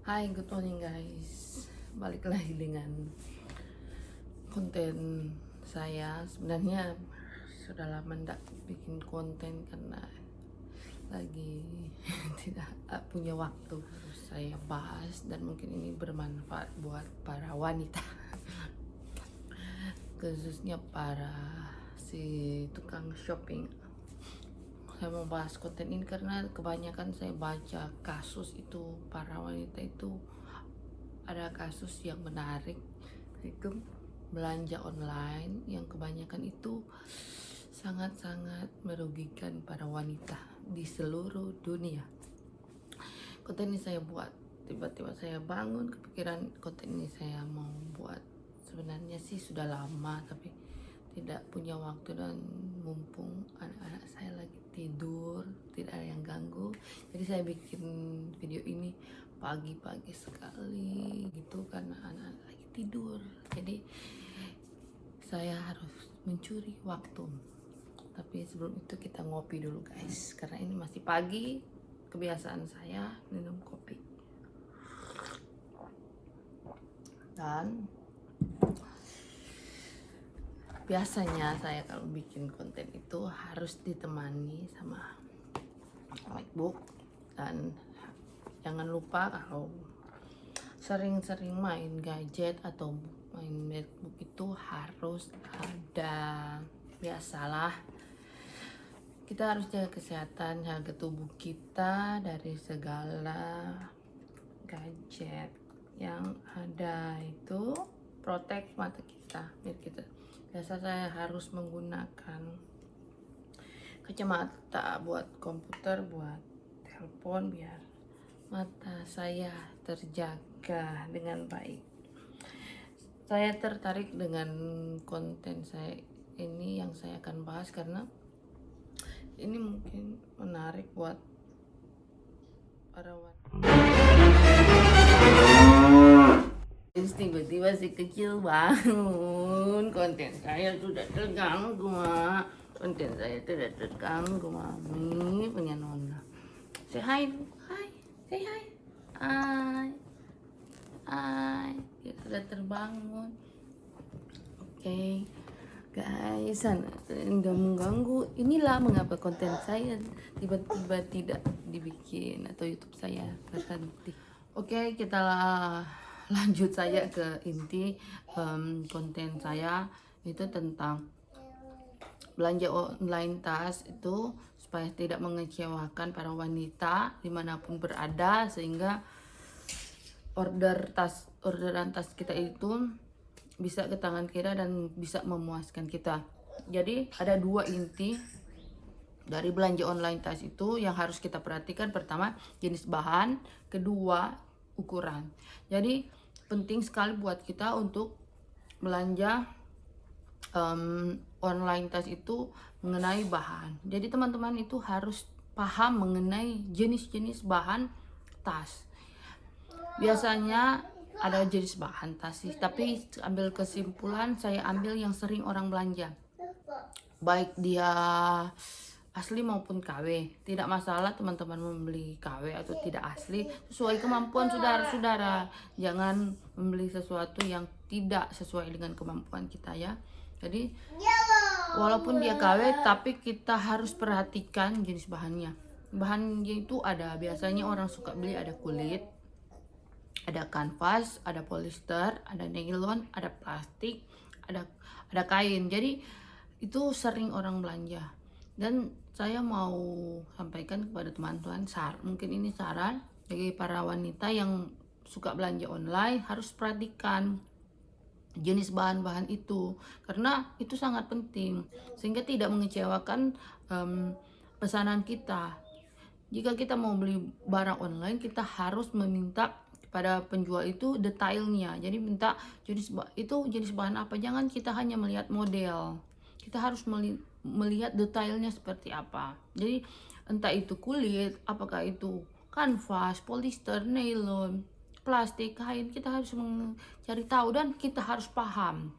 Hai, good morning guys. Balik lagi dengan konten saya. Sebenarnya sudah lama ndak bikin konten karena lagi tidak punya waktu. Harus saya bahas dan mungkin ini bermanfaat buat para wanita, khususnya para si tukang shopping. Saya mau bahas konten ini karena kebanyakan saya baca kasus itu para wanita itu ada kasus yang menarik, itu belanja online yang kebanyakan itu sangat-sangat merugikan para wanita di seluruh dunia. Konten ini saya buat, tiba-tiba saya bangun kepikiran konten ini saya mau buat. Sebenarnya sih sudah lama tapi tidak punya waktu, dan mumpung anak-anak saya lagi tidur, tidak ada yang ganggu, jadi saya bikin video ini pagi-pagi sekali gitu karena anak-anak lagi tidur. Jadi saya harus mencuri waktu. Tapi sebelum itu kita ngopi dulu guys, karena ini masih pagi. Kebiasaan saya minum kopi. Dan biasanya saya kalau bikin konten itu harus ditemani sama MacBook, dan jangan lupa kalau sering-sering main gadget atau main MacBook itu harus ada. Biasalah, kita harus jaga kesehatan, jaga tubuh kita dari segala gadget yang ada, itu protek mata kita biar kita. Biasa saya harus menggunakan kacamata buat komputer, buat telepon, biar mata saya terjaga dengan baik. Saya tertarik dengan konten saya ini yang saya akan bahas karena ini mungkin menarik buat para wanita. Tiba-tiba si kecil bangun, konten saya sudah terganggu, Mak. Konten saya tidak terganggu, Mami punya Nona. Say hi, hai, say hi, hai, hai. Dia sudah terbangun. Oke, guys, nggak mengganggu. Inilah mengapa konten saya tiba-tiba tidak dibikin atau YouTube saya berhenti. Oke, kita lanjut saja ke inti. Konten saya itu tentang belanja online tas itu supaya tidak mengecewakan para wanita dimanapun berada, sehingga orderan tas kita itu bisa ke tangan kita dan bisa memuaskan kita. Jadi ada dua inti dari belanja online tas itu yang harus kita perhatikan. Pertama, jenis bahan. Kedua, ukuran. Jadi penting sekali buat kita untuk belanja online tas itu mengenai bahan. Jadi teman-teman itu harus paham mengenai jenis-jenis bahan tas. Biasanya ada jenis bahan tas sih, tapi ambil kesimpulan, saya ambil yang sering orang belanja, baik dia asli maupun KW. Tidak masalah teman-teman membeli KW atau tidak asli, sesuai kemampuan saudara-saudara. Jangan membeli sesuatu yang tidak sesuai dengan kemampuan kita ya. Jadi walaupun dia KW tapi kita harus perhatikan jenis bahannya. Bahannya itu ada, biasanya orang suka beli ada kulit, ada kanvas, ada polyester, ada nylon, ada plastik, ada kain. Jadi itu sering orang belanja. Dan saya mau sampaikan kepada teman-teman, mungkin ini saran bagi para wanita yang suka belanja online, harus perhatikan jenis bahan-bahan itu karena itu sangat penting sehingga tidak mengecewakan pesanan kita. Jika kita mau beli barang online, kita harus meminta pada penjual itu detailnya. Jadi minta jenis bahan apa, jangan kita hanya melihat model. Kita harus melihat detailnya seperti apa. Jadi entah itu kulit, apakah itu kanvas, polyester, nylon, plastik, kain, kita harus mencari tahu dan kita harus paham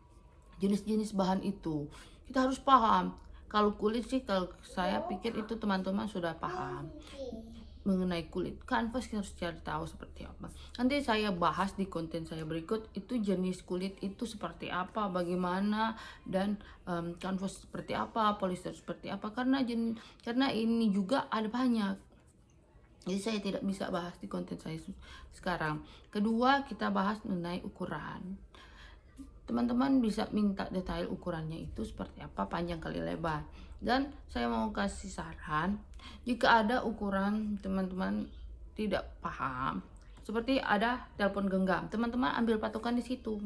jenis-jenis bahan itu. Kita harus paham. Kalau kulit sih, kalau saya pikir itu teman-teman sudah paham. mengenai kulit kanvas, kita harus cari tahu seperti apa. Nanti saya bahas di konten saya berikut itu jenis kulit itu seperti apa, bagaimana, dan kanvas seperti apa, polyester seperti apa, karena ini juga ada banyak. Jadi saya tidak bisa bahas di konten saya sekarang. Kedua, kita bahas mengenai ukuran. Teman-teman bisa minta detail ukurannya itu seperti apa, panjang kali lebar. Dan saya mau kasih saran, jika ada ukuran teman-teman tidak paham, seperti ada telepon genggam, teman-teman ambil patokan di situ.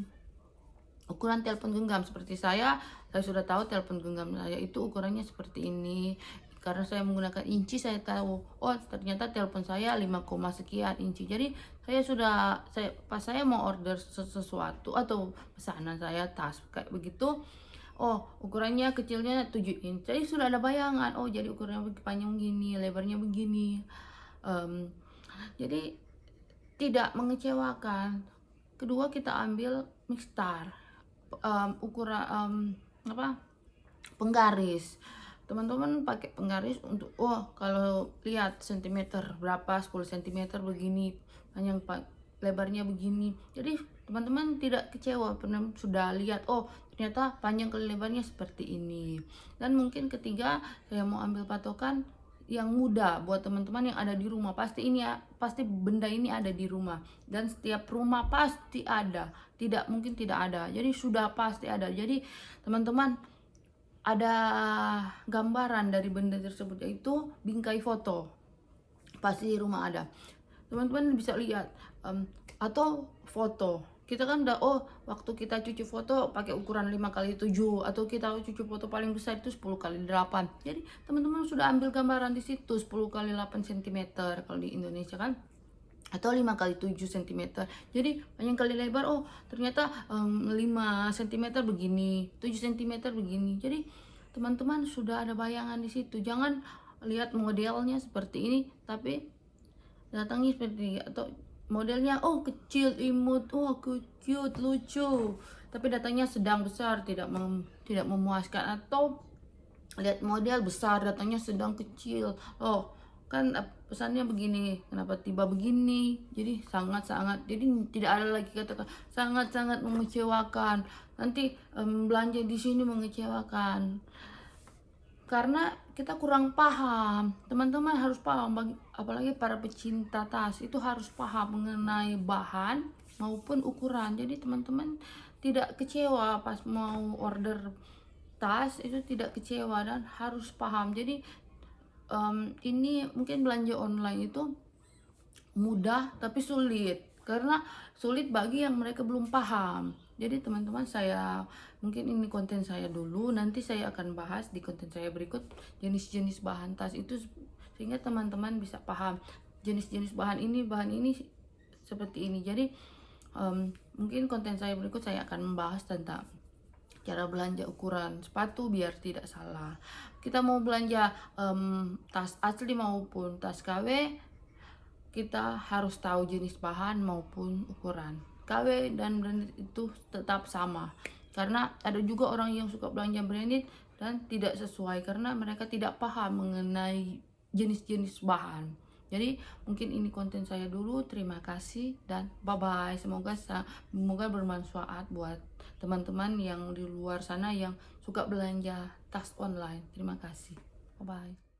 Ukuran telepon genggam seperti saya sudah tahu telepon genggam saya itu ukurannya seperti ini. Karena saya menggunakan inci, saya tahu, oh ternyata telepon saya 5, sekian inci. Jadi pas saya mau order sesuatu atau pesanan saya tas kayak begitu, oh ukurannya kecilnya 7 inci. Jadi sudah ada bayangan, oh jadi ukurannya panjang begini, lebarnya begini. Jadi tidak mengecewakan. Kedua, kita ambil mixtar, ukuran penggaris. Teman-teman pakai penggaris untuk kalau lihat sentimeter berapa, 10 cm begini, panjang lebarnya begini. Jadi teman-teman tidak kecewa, pernah sudah lihat, oh ternyata panjang kali lebarnya seperti ini. Dan mungkin ketiga, saya mau ambil patokan yang mudah buat teman-teman yang ada di rumah. Pasti benda ini ada di rumah, dan setiap rumah pasti ada, tidak mungkin tidak ada. Jadi sudah pasti ada. Jadi teman-teman ada gambaran dari benda tersebut, yaitu bingkai foto, pasti di rumah ada. Teman-teman bisa lihat, atau foto kita kan udah, waktu kita cuci foto pakai ukuran 5x7, atau kita cuci foto paling besar itu 10x8. Jadi teman-teman sudah ambil gambaran di situ, 10x8 cm kalau di Indonesia kan, atau 5x7 cm. Jadi panjang kali lebar, ternyata 5 cm begini, 7 cm begini. Jadi teman-teman sudah ada bayangan di situ. Jangan lihat modelnya seperti ini tapi datangi seperti ini, atau modelnya kecil imut, cute, lucu, tapi datangnya sedang besar, tidak memuaskan. Atau lihat model besar datangnya sedang kecil, kan pesannya begini, kenapa tiba begini. Jadi jadi tidak ada lagi kata sangat mengecewakan. Nanti belanja di sini mengecewakan karena kita kurang paham. Teman-teman harus paham, apalagi para pecinta tas itu harus paham mengenai bahan maupun ukuran. Jadi teman-teman tidak kecewa pas mau order tas, itu tidak kecewa dan harus paham. Jadi ini mungkin belanja online itu mudah tapi sulit, karena sulit bagi yang mereka belum paham. Jadi teman-teman, mungkin ini konten saya dulu, nanti saya akan bahas di konten saya berikut jenis-jenis bahan tas itu, sehingga teman-teman bisa paham jenis-jenis bahan ini seperti ini. Jadi mungkin konten saya berikut saya akan membahas tentang cara belanja ukuran sepatu biar tidak salah. Kita mau belanja tas asli maupun tas KW, kita harus tahu jenis bahan maupun ukuran. KW dan branded itu tetap sama, karena ada juga orang yang suka belanja branded dan tidak sesuai karena mereka tidak paham mengenai jenis-jenis bahan. Jadi mungkin ini konten saya dulu. Terima kasih dan bye bye. Semoga bermanfaat buat teman-teman yang di luar sana yang suka belanja tas online. Terima kasih. Bye bye.